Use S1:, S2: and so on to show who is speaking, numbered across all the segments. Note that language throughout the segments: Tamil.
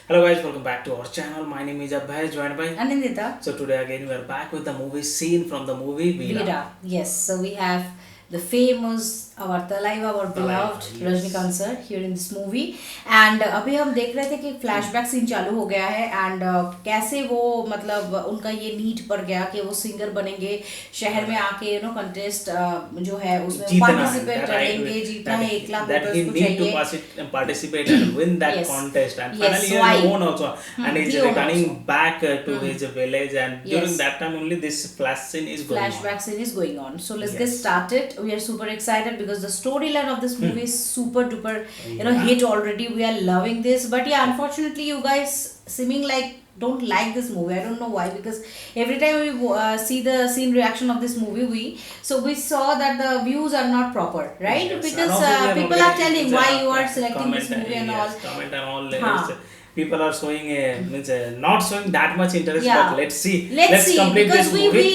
S1: Hello guys, welcome back to our channel. My name is Abhay, joined by
S2: Anindita.
S1: So today again we are back with the movie scene from the movie Veera.
S2: Veera. Yes, so we have the famous, our Talaiva, our beloved
S1: yes.
S2: Rajnikant sir here in this movie. And अभी हम देख रहे थे कि फ्लैशबैक सीन चालू हो गया है एंड कैसे वो मतलब उनका ये नीड पड़ गया कि वो सिंगर बनेंगे शहर में आके कंटेस्ट जो है उसमें पार्टिसिपेट करेंगे, जीतना है 1 लाख रुपए उसको चाहिए,
S1: participate and win that
S2: Yes.
S1: contest and
S2: Yes,
S1: finally
S2: why?
S1: he won also and he's
S2: He won
S1: returning
S2: also.
S1: back to his village and during
S2: Yes.
S1: that time only this flash scene is going
S2: flashback
S1: on.
S2: scene is going on. So let's get
S1: Yes.
S2: started. We are super excited because the storyline of this movie is super duper hit already. We are loving this, but yeah, unfortunately you guys seeming like don't like this movie. I don't know why, because every time we see the scene reaction of this movie, we saw that the views are not proper, right?
S1: Yes.
S2: Because
S1: And also we are
S2: people
S1: not
S2: are telling
S1: getting
S2: why
S1: the
S2: you are selecting this
S1: comment,
S2: movie and
S1: yes,
S2: all.
S1: comment and all
S2: Huh.
S1: people are showing not showing that much interest,
S2: Yeah.
S1: but let's see.
S2: Let's see,
S1: complete
S2: because
S1: this movie.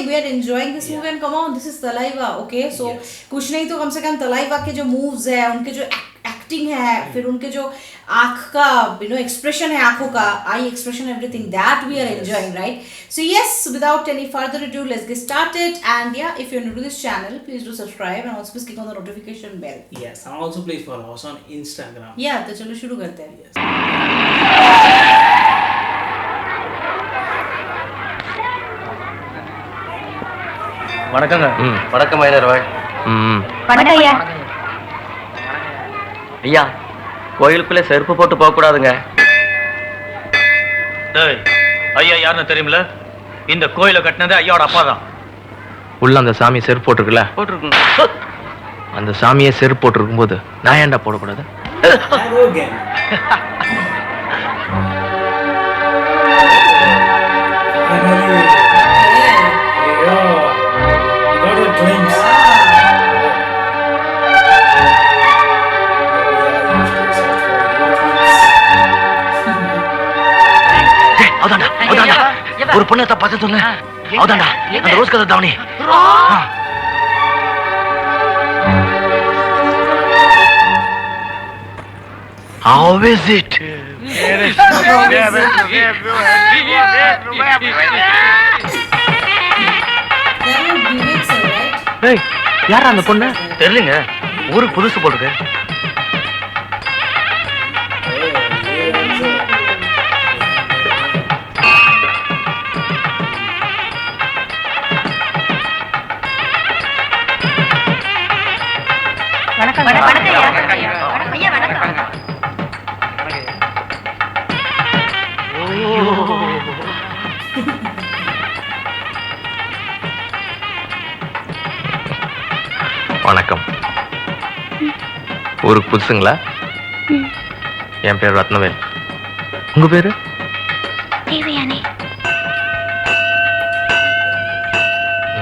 S2: we are enjoying this movie and come on, this is Talaiva, okay? So
S1: Yes.
S2: कुछ नहीं तो कम से कम तलाइवा के जो मूव्स है, उनके जो एक्टिंग है, फिर उनके जो आँख का एक्सप्रेशन है, आँखों का eye expression, everything that we are enjoying, right? So yes, without any further ado, let's get started. And yeah, if you're new to this channel, please do subscribe and also please click on the notification bell.
S1: Yes, and also please follow us on Instagram.
S2: Yeah, तो चलो शुरू करते हैं.
S1: Yes.
S3: வணக்கங்க.
S4: வணக்கம் மயிலர்வாள்.
S5: வணக்கம் ஐயா.
S4: ஐயா, கோயிலுக்குள்ள செருப்பு போட்டு போக கூடாதுங்க.
S3: டேய், ஐயா யாருன்னு தெரியுமில்ல? இந்த கோயிலை கட்டினது ஐயாவோட அப்பா தான்.
S4: உள்ள அந்த சாமி செருப்பு போட்டிருக்குல்ல?
S3: போட்டிருக்குங்க.
S4: அந்த சாமியே செருப்பு போட்டிருக்கும் போது நான் ஏன்டா போடக்கூடாது?
S1: Hello again. Finally. Yeah. You got your dreams.
S4: டேய், அவதான்டா, அவதான்டா. ஒரு பொண்ணை பார்த்து சொன்ன அவதான்டா, அந்த ரோஸ் கலர் தாவணி. How is it?
S2: There will be mix, right?
S4: டேய், யாரா அந்த பொண்ணு? தெரியலங்க. ஊருக்கு புதுசு போட்டுருக்கு.
S5: வணக்கம் வணக்கம் ஐயா. ஐயா வணக்கம்.
S4: வணக்கம். ஊருக்கு புதுசுங்களா? என் பேர் ரத்னவேல். உங்க பேரு?
S5: தேவயானி.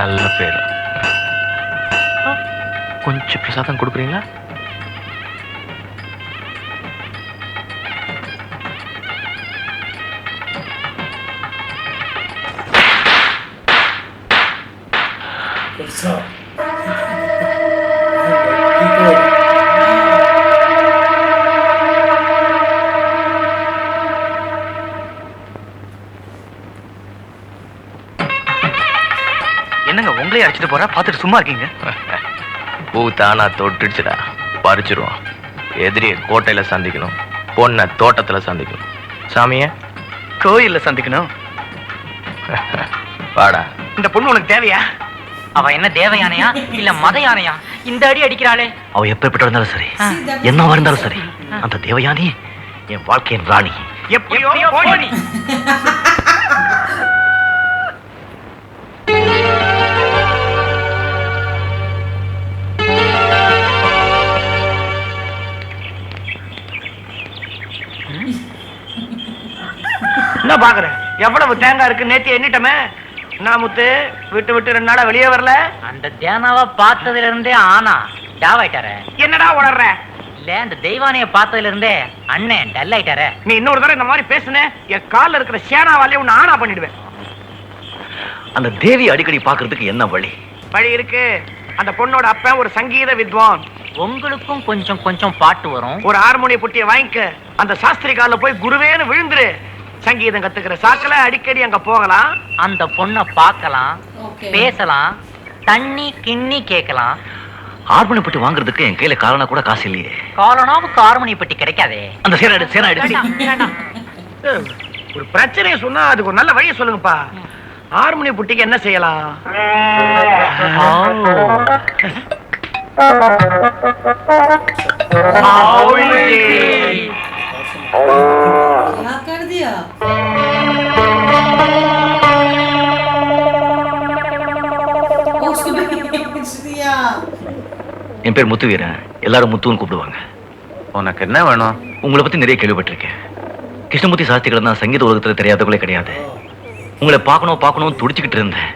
S4: நல்ல பேரு. கொஞ்சம் பிரசாதம் கொடுக்குறீங்களா?
S1: What's up?
S3: என்னங்க உங்களே அடிச்சிட்டு போறா? பார்த்துட்டு சும்மா இருக்கீங்க.
S4: பூ தானா தொட்டுடுச்சுடா, பறிச்சிருவோம். எதிரியை கோட்டையில சந்திக்கணும், பொண்ணை தோட்டத்துல சந்திக்கணும். சாமிய
S3: கோயில்ல சந்திக்கணும்.
S4: வாடா.
S3: இந்த பொண்ணு உனக்கு தேவையா?
S6: அவ என்ன தேவ யானையா இல்ல மத யானையா? இந்த அடி அடிக்கிறாளே.
S4: அவ எப்படிப்பட்ட இருந்தாலும் சரி, என்னவா இருந்தாலும் சரி, அந்த தேவயானி என் வாழ்க்கையின் ராணி.
S3: எப்படியோ போடி. என்ன பாக்குறேன்? எவ்வளவு தேங்காய் இருக்கு? நேத்து எண்ணிட்டமே. நான் முத்து விட்டு விட்டு 2 நாளா வெளியே வரல.
S6: அந்த தேனாவ பார்த்ததுல இருந்தே ஆனா டாவாயிட்டாரே.
S3: என்னடா உளர்ற?
S6: இல்ல அந்த தெய்வானைய பார்த்ததுல இருந்தே அண்ணன் டல் ஆயிட்டாரே.
S3: நீ இன்னொரு தடவை இந்த மாதிரி பேசுன, என் கால்ல இருக்கிற சேனாவாலே உன்னை ஆனா பண்ணிடுவேன்.
S4: அந்த தேவி அடிக்கடி பாக்குறதுக்கு என்ன வழி?
S3: வழி இருக்கு. அந்த பொண்ணோட அப்பன் ஒரு சங்கீத வித்வான்.
S6: உங்களுக்கும் கொஞ்சம் கொஞ்சம் பாட்டு வரும்.
S3: ஒரு ஹார்மோனிய புட்டிய வாங்கிக்க, அந்த சாஸ்திரி கால்ல போய் குருவேன்னு விழுந்துரு. சங்கீதம் கத்துக்கிற சாக்குல அடிக்கடி அங்க போகலாம்.
S6: அந்த பொண்ணை பார்க்கலாம்,
S2: Okay.
S6: பேசலாம், தண்ணி கிண்ணி கேட்கலாம்.
S4: ஹார்மோனி பெட்டி வாங்குறதுக்கு என் கையில காலனா கூட காசு இல்லையே.
S6: காலனாவுக்கு ஹார்மோனி பெட்டி கிடைக்காதே.
S4: அந்த சேனா எடுத்து
S3: ஒரு பிரச்சனையை சொன்னா அதுக்கு ஒரு நல்ல வழியை சொல்லுங்கப்பா. ஹார்மோனிய புட்டிக்கு என்ன செய்யலாம்?
S2: क्या कर दिया? उसको बेच दिया.
S4: என் பேர் முத்துவீரன், எல்லாரும் முத்துன்னு கூப்பிடுவாங்க.
S7: உனக்கு என்ன வேணும்?
S4: உங்களை பத்தி நிறைய கேள்விப்பட்டிருக்கேன். கிருஷ்ணமூர்த்தி சாஸ்திரிகள் தான் சங்கீத உலகத்துல தெரியாதவங்களே கிடையாது. உங்களை பார்க்கணும் துடிச்சுக்கிட்டு இருந்தேன்.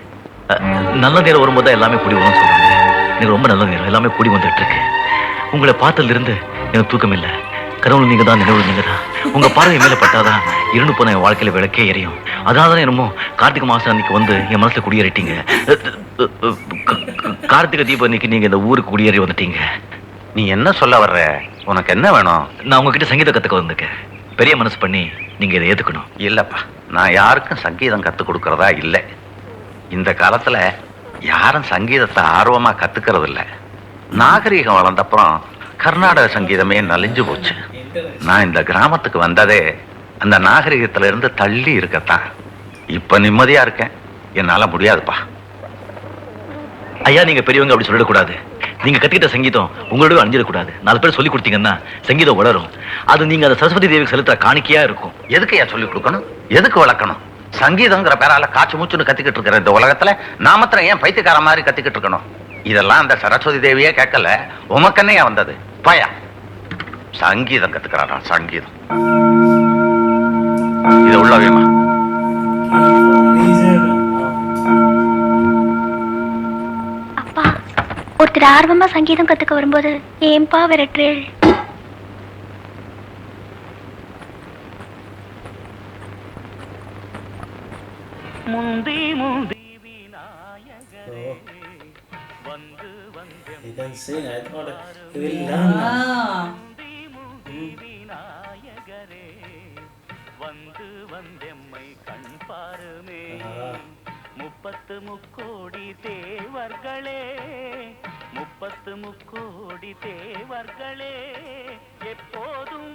S4: நல்ல நேரம் வரும்போது தான் எல்லாமே கூடி வரும்னு சொல்றாங்க. எனக்கு ரொம்ப நல்ல நேரம், எல்லாமே கூடி வந்துட்டு இருக்கு. உங்களை பார்த்ததுல இருந்து எனக்கு தூக்கம் இல்லை. கனவுல நீங்க தான், நினைவு நீங்க தான். உங்க பார்வை மேல பட்டாதான் இருண்டு போன என் வாழ்க்கையில விளக்கே எரியும். அதனாலதான் என்னமோ கார்த்திகை மாசம் அன்னைக்கு வந்து என் மனசுல குடியேறிட்டீங்க. கார்த்திகை தீபம் அன்னைக்கு நீங்க இந்த ஊருக்கு குடியேறி வந்துட்டீங்க.
S7: நீ என்ன சொல்ல வர்ற? உனக்கு என்ன வேணும்?
S4: நான் உங்ககிட்ட சங்கீத கத்துக்க வந்திருக்கேன். பெரிய மனசு பண்ணி நீங்க இதை ஏத்துக்கணும்.
S7: இல்லப்பா, நான் யாருக்கும் சங்கீதம் கத்து கொடுக்கறதா இல்லை. இந்த காலத்துல யாரும் சங்கீதத்தை ஆர்வமா கத்துக்கிறது இல்ல. நாகரீகம் வளர்ந்தப்புறம் கர்நாடக சங்கீதமே நலிஞ்சு போச்சு. நான் இந்த கிராமத்துக்கு வந்ததே அந்த நாகரீகத்துல இருந்து தள்ளி இருக்கத்தான். இப்ப நிம்மதியா இருக்கேன். என்னால முடியாதுப்பா.
S4: ஐயா, நீங்க பெரியவங்க அப்படி சொல்லக்கூடாது. நீங்க கத்துக்கிட்ட சங்கீதம் உங்களோட அணிஞ்சிடக்கூடாது. 4 பேர் சொல்லி கொடுத்தீங்கன்னா சங்கீதம் வளரும். அது நீங்க அந்த சரஸ்வதி தேவிக்கு செலுத்துற காணிக்கையா இருக்கும்.
S7: எதுக்கு ஏன் சொல்லி கொடுக்கணும்? எதுக்கு வளர்க்கணும்? சங்கீதங்கிற பேரால காய்ச்சி மூச்சுன்னு கத்திக்கிட்டு இருக்கிற இந்த உலகத்துல நாமத்திரம் ஏன் பைத்தியக்கார மாதிரி கத்திக்கிட்டு இருக்கணும்? இதெல்லாம் அந்த சரஸ்வதி தேவியே கேட்கல, உமக்கன்னையா வந்தது. பயா சங்கீதம் கத்துக்கிறாரா? சங்கீதம் இது உள்ளவேமா?
S5: அப்பா, ஒருத்தர் ஆர்வமா சங்கீதம் கத்துக்க வரும்போது ஏன்பா விரட்டுறேள்?
S6: முந்தி முந்தி
S1: You can sing. I thought you will learn now.
S6: முப்பத்து முக்கோடி தேவர்களே, முப்பத்து முக்கோடி தேவர்களே, எப்போதும்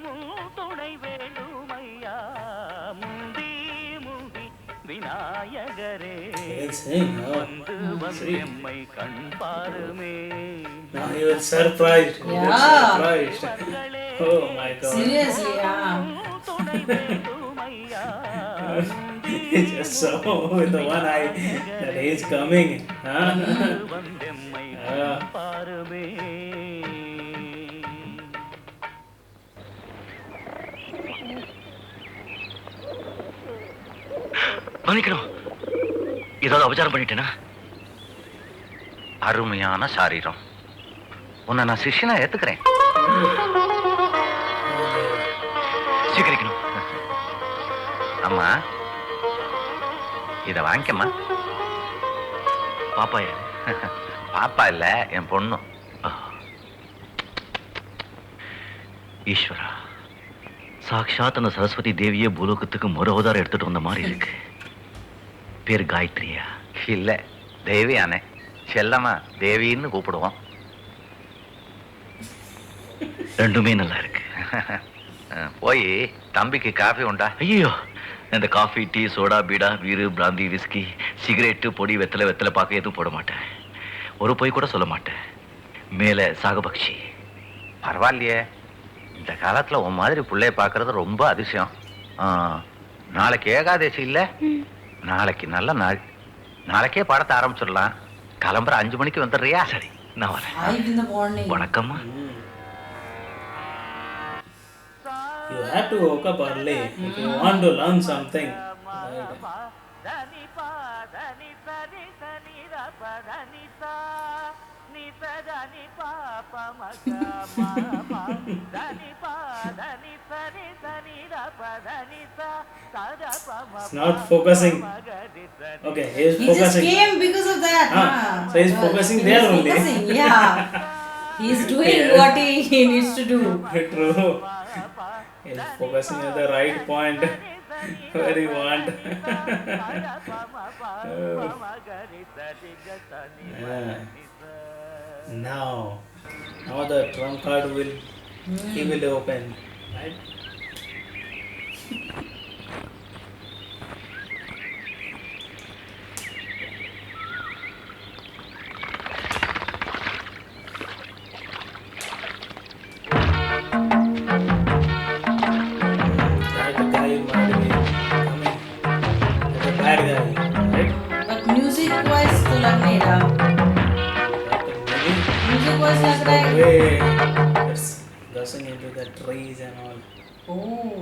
S6: துணை வேண்டுமையா முந்தி முந்தி விநாயகரே, வந்து வந்து எம்மை கண் பாருமே.
S1: Now you are surprised. You are surprised. Oh my God.
S2: Seriously, yeah.
S1: Just so with the one eye that he is coming. Huh?
S4: மன்னிக்கணும், ஏதாவது அபச்சாரம் பண்ணிட்டேனா?
S7: அருமையான சாரீரம். உன்னை நான் சிஷ்யனா ஏத்துக்கிறேன்.
S4: சீக்கிரிக்கணும்.
S7: அம்மா, இத வாங்கிக்கம்மா.
S4: பாப்பா யாரு?
S7: பாப்பா இல்ல, என் பொண்ணு.
S4: ஈஸ்வரா, சாட்சாத் அந்த சரஸ்வதி தேவியே பூலோகத்துக்கு மறு அவதாரம் எடுத்துட்டு வந்த மாதிரி இருக்கு. பேர் காயத்ரியா?
S7: இல்ல, தேவியானே. செல்லம்மா தேவின்னு கூப்பிடுவோம்.
S4: ரெண்டுமே நல்லா இருக்கு.
S7: போய் தம்பிக்கு காஃபி உண்டா?
S4: ஐயோ, இந்த காஃபி, டீ, சோடா, பீடா, பீரு, பிராந்தி, விஸ்கி, சிகரெட்டு, பொடி, வெத்தலை பார்க்க எதுவும் போட மாட்டேன். ஒரு பொய் கூட சொல்ல மாட்டேன். மேல சாகபக்ஷி.
S7: பரவாயில்லையே, இந்த காலத்துல உன் மாதிரி பிள்ளைய பாக்குறது ரொம்ப அதிசயம். நாளைக்கு ஏகாதசி இல்ல? நாளைக்கு நல்ல நாள். நாளைக்கே படத்தை ஆரம்பிச்சிடலாம். கிளம்புற 5 மணிக்கு வந்துடுறியா?
S4: சரி, நான் வரேன்.
S2: 5 in the morning.
S4: வணக்கம்மா.
S1: You have to wake up early if you want to learn something. It's not focusing. Okay, he is
S2: He just
S1: focusing.
S2: came because of that.
S1: So he's focusing there only.
S2: Focusing, yeah. He's doing what he needs to do.
S1: True. He's focusing at the right point where he want. Now the trump card he will open, right? That guy might be coming. That's a bad guy, right?
S2: But music wise तो लग नहीं रहा. Music wise लग रहा है.
S1: Way it's gushing into the trees and all.
S2: Oh.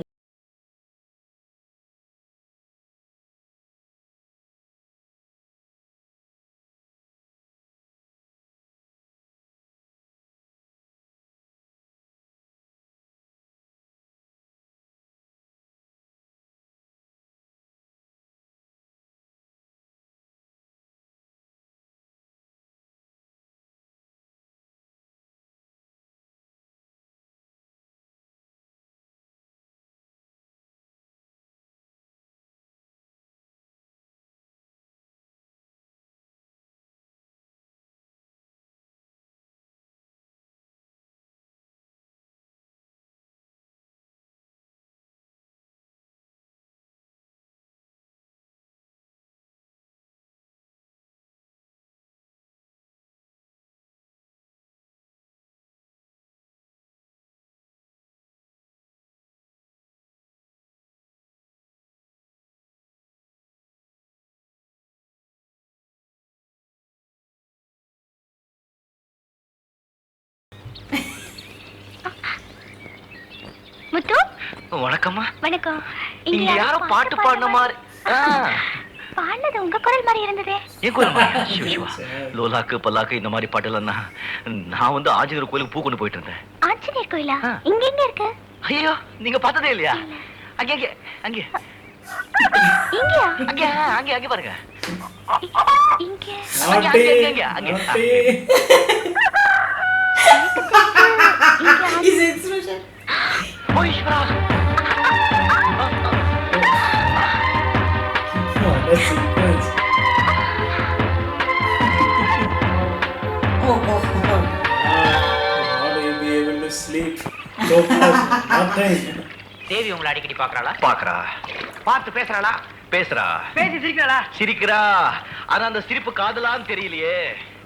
S5: முத்து
S4: வணக்கம்மா.
S5: வணக்கம்.
S4: இங்க யாரோ பாட்டு பாடின மாதிரி.
S5: பாடினது உங்க குரல் மாதிரி இருந்ததே.
S4: என் குரல் மாதிரியா? சிவா லோலாக்கு பல்லாக்கு இந்த மாதிரி பாட்டெல்லாம் நான் வந்து ஆஞ்சநேயர் கோயிலுக்கு பூ கொண்டு போயிட்டு இருந்தேன்.
S5: ஆஞ்சநேயர் கோயிலா? இங்க எங்க இருக்கு?
S4: ஐயோ நீங்க பார்த்ததே இல்லையா? அங்கே அங்கே அங்கே
S5: இங்கயா?
S4: அங்கே அங்கே அங்கே பாருங்க.
S5: இங்க.
S1: Naughty,
S4: அங்கே அங்கே
S1: naughty.
S2: His expression.
S4: ஓ ஈஸ்வரா.
S1: What a sequence.
S2: Oh, oh, oh.
S1: How do you be able to sleep so fast? Nothing.
S6: தேவி உங்களை அடிக்கடி பாக்குறாளா?
S4: பாக்குறா,
S3: பார்த்து பேசுறாளா?
S4: பேசுறா,
S3: பேசி சிரிக்கிறாளா?
S4: சிரிக்கிறா. ஆனா அந்த சிரிப்பு காதலான்னு தெரியலையே.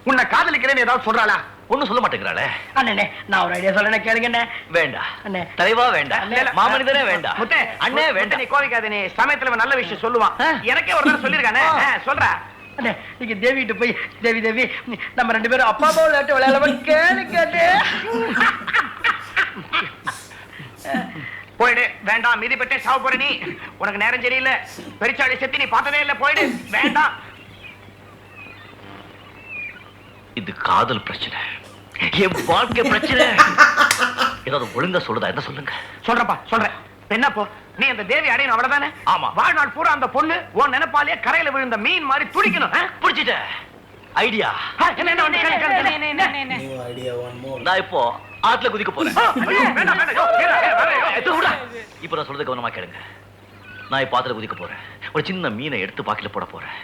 S3: உன்னை காதலிக்கிறேன்னு ஏதாவது சொல்றாளா?
S4: ஒண்ணும் சொல்ல மாட்டேங்கிறாளே.
S3: அண்ணே நான் ஒரு ஐடியா சொல்றேன் கேளுங்க அண்ணே.
S4: வேண்டாம்
S3: அண்ணே.
S4: தலைவா வேண்டாம், மாமனிதரே வேண்டாம்,
S3: முத்தே
S4: அண்ணே வேண்டாம்.
S3: நீ கோவிக்காத, நீ சமயத்துல இவன் நல்ல விஷயம் சொல்லுவான். எனக்கே ஒரு தடவை சொல்லிருக்கானே. சொல்றா அண்ணே. நீங்க தேவிட்டு போய் தேவி தேவி நம்ம ரெண்டு பேரும் அப்பா அம்மா விளையாட்டு விளையாடவா கேளுங்க. போயிடு, வேண்டாம். மீதி பெட்டே சாவ போற நீ. உனக்கு நேரம் சரியில்லை. பெரிச்சாடி செத்தி நீ பார்த்ததே இல்ல. போயிடு, வேண்டாம்.
S4: இது காதல் பிரச்சனை, என் வாழ்க்கை பிரச்சனை. ஏதாவது ஒழுங்கா சொல்லுதா என்ன சொல்லுங்க.
S3: சொல்றப்பா சொல்றேன். என்னப்போ நீ அந்த தேவி அடையணும் அவ்வளவுதானே?
S4: ஆமா.
S3: வாழ்நாள் பூரா அந்த பொண்ணு உன் நினைப்பாலேயே கரையில விழுந்த மீன் மாதிரி துடிக்கணும்.
S4: புடிச்சிட்ட ஐடியா.
S3: என்ன என்ன வந்து கேளு, கேளு, கேளு.
S1: New idea, one more.
S4: நான் இப்போ ஆத்துல குதிக்க போறேன்.
S3: ஐயோ, வேண்டாம், வேண்டாம். ஐயோ,
S4: எது விட. இப்ப நான் சொல்றது கவனமா கேளுங்க. நான் இப்ப ஆத்துல குதிக்க போறேன். ஒரு சின்ன மீனை எடுத்து பாக்கில போட போறேன்.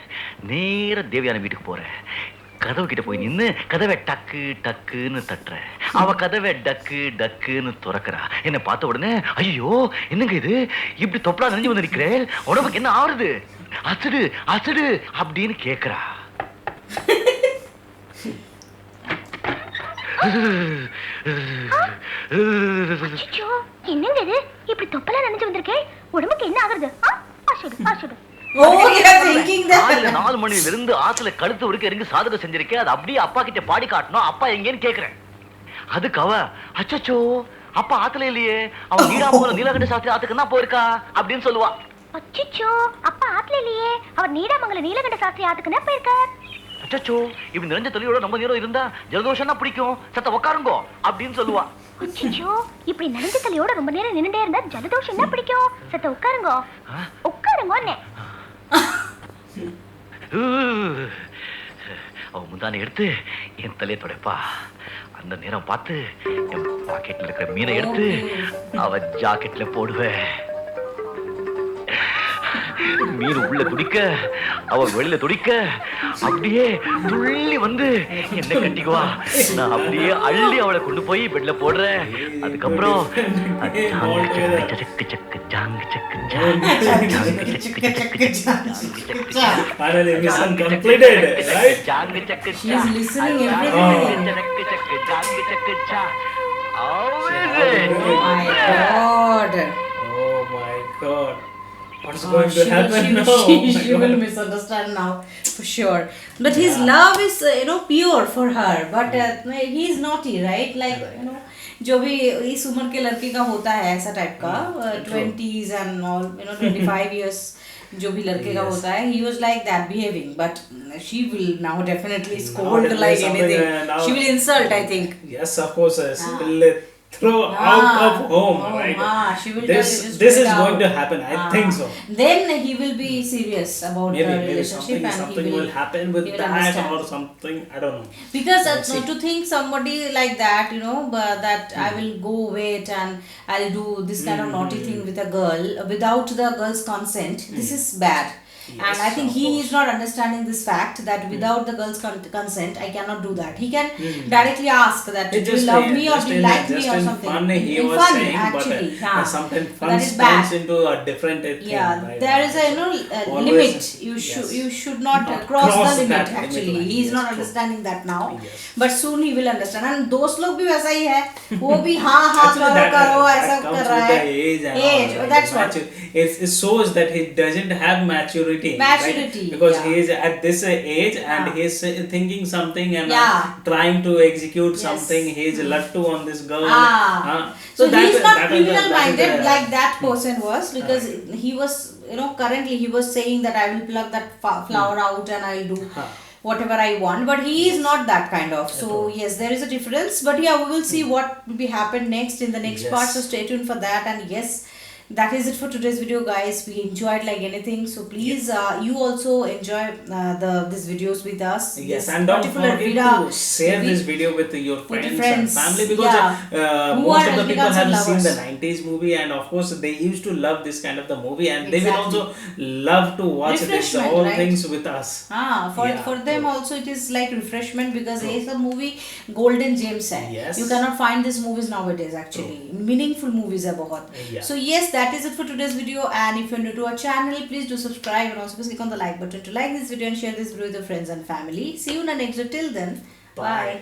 S4: நேர தேவியான வீட்டுக்கு போறேன். கதவு கிட்ட போய் நின்னு கதவை டக்கு டக்குன்னு தட்டுறேன். அவ கதவை டக்கு டக்குன்னு துறக்கிறா. என்ன பார்த்த உடனே ஐயோ என்னங்க இது இப்படி தொப்பலா நெஞ்சு வந்து நிக்கிறேன், உடம்புக்கு என்ன ஆறுது, அசடு அசடு அப்படின்னு கேக்குறா.
S5: அச்சச்சோ, என்னங்க இது இப்படி தொப்பலா நினைச்சு வந்திருக்கேன், உடம்புக்கு என்ன ஆகுறது? ஆஷடு ஆஷடு.
S2: Oh, you are thinking that.
S4: 4 மணில இருந்து ஆத்துல கழுத்து வரைக்கும் இறங்கி சாதகம் செஞ்சிருக்கேன். அது அப்படியே அப்பா கிட்ட பாடி காட்டணும். அப்பா எங்கேன்னு கேக்குறேன். அதுக்கு அவ அச்சச்சோ அப்பா ஆத்துல இல்லையே, அவன் நீடாமங்கலம் நீலகண்ட சாஸ்திரி ஆத்துக்கு தான் போயிருக்கா அப்படின்னு சொல்லுவா.
S5: அச்சச்சோ, அப்பா ஆத்துல இல்லையே, அவர் நீடாமங்கலம் நீலகண்ட சாஸ்திரி ஆத்துக்குன்னா போயிருக்கார்.
S4: அச்சச்சோ இப்படி நிறைஞ்ச தலையோட ரொம்ப நேரம் இருந்தா ஜலதோஷம்னா பிடிக்கும் சத்த உட்காருங்கோ அப்படின்னு சொல்லுவா.
S5: அச்சோ இப்படி நனைஞ்ச தலையோட ரொம்ப நேரம் நின்னுட்டே இருந்தா ஜலதோஷம் என்ன பிடிக்கும்? சத்த உட்காருங்க உட்காருங்க.
S4: அவ முந்தானை எடுத்து என் தலையை துடைப்பா. அந்த நேரம் பார்த்து என் பாக்கெட்ல இருக்கிற மீனை எடுத்து அவ ஜாக்கெட்ல போடுவேன். மீன் உள்ள துடிக்க அவ வெளியில துடிக்க அப்படியே துள்ளி வந்து என்ன கட்டிக்குவா. நான் அப்படியே அள்ளி அவளை கொண்டு போய் பெட்ல போடுறேன். அதுக்கப்புறம் சக்கு சக்கு ஜாங்கு சக்கு
S1: Finally, mission completed, right?
S4: ஜாங்கு சக்கு
S2: She's listening everything.
S4: சக்கு சக்கு ஜாங்கு சக்கு சா.
S2: Oh my God.
S1: Oh my God. What's
S2: Oh,
S1: going to happen now? Oh my
S2: she will
S1: God.
S2: misunderstand now for sure. But his love is pure for her. But he is naughty, right? Like जो भी इस उम्र के लड़के का होता है ऐसा टाइप का 20s and all 25 years जो भी लड़के का होता है, he was like that behaving. But she will now definitely scold like anything. She will insult, I think.
S1: Yes, of course. She will throw out of home, right?
S2: She will
S1: This
S2: tell you just
S1: this
S2: throw
S1: is
S2: it
S1: going
S2: out.
S1: to happen. I think so.
S2: Then he will be serious about the
S1: Maybe
S2: relationship and
S1: something
S2: he
S1: will happen with
S2: he will
S1: that
S2: understand.
S1: or something. I don't know.
S2: Because
S1: Let's see.
S2: to think somebody like that, but that I will go wait and I'll do this kind of naughty thing with a girl without the girl's consent, this is bad.
S1: Yes,
S2: And I think
S1: of
S2: he
S1: course.
S2: is not understanding this fact that without the girl's consent, I cannot do that. He can directly ask that, do you
S1: Just
S2: love me or
S1: just
S2: do you
S1: in-
S2: like me
S1: just
S2: or
S1: in
S2: something.
S1: Fun, he
S2: In
S1: was
S2: fun,
S1: saying,
S2: actually.
S1: but sometimes fun
S2: that is bad.
S1: turns into a different thing.
S2: Yeah,
S1: right?
S2: there is a
S1: Always-
S2: limit. You
S1: yes.
S2: should not
S1: Not
S2: cross
S1: cross
S2: the limit.
S1: that limit
S2: Actually,
S1: line.
S2: he is
S1: Yes,
S2: not
S1: true.
S2: understanding that now.
S1: Yes.
S2: But soon he will understand. And दोस्त लोग भी वैसा ही है. वो भी हाँ हाँ
S1: Actually,
S2: करो करो
S1: that
S2: ऐसा
S1: comes
S2: कर रहा
S1: with
S2: है.
S1: the age and
S2: Age.
S1: all, right?
S2: That's what.
S1: It shows that he doesn't have maturity.
S2: Maturity,
S1: right? Because
S2: yeah.
S1: he is at this age and
S2: Yeah.
S1: he is thinking something and
S2: Yeah.
S1: trying to execute
S2: Yes.
S1: something. He is lattu on this girl.
S2: So
S1: that-
S2: he's not
S1: that is the-
S2: criminal
S1: that is
S2: minded
S1: the-
S2: like that person was, because he was currently he was saying that I will pluck that flower out and I'll do whatever I want, but he is not that kind of. So yes, there is a difference, but yeah, we will see what will be happen next in the next
S1: Yes.
S2: part, so stay tuned for that. And yes, that is it for today's video, guys. We enjoyed like anything, so please you also enjoy these videos with us.
S1: Yes,
S2: This
S1: and don't
S2: particular
S1: forget
S2: Vida
S1: to share
S2: movie
S1: this video with your
S2: with your
S1: friends and family, because
S2: Who
S1: most
S2: are
S1: of the people
S2: Rajinikanth
S1: have seen
S2: lovers.
S1: the 90s movie, and of course they used to love this kind of the movie, and they will
S2: Exactly.
S1: also love to watch this
S2: Refreshment,
S1: all
S2: right?
S1: things with us.
S2: For
S1: Yeah,
S2: them
S1: true.
S2: also it is like refreshment, because it's a movie golden gems hai.
S1: Yes.
S2: You cannot find these movies nowadays actually. Meaningful movies hai bahut.
S1: Yeah.
S2: So yes, that is it for today's video, and if you're new to our channel, please do subscribe and also click on the like button to like this video and share this video with your friends and family. See you in the next video. Till then, bye.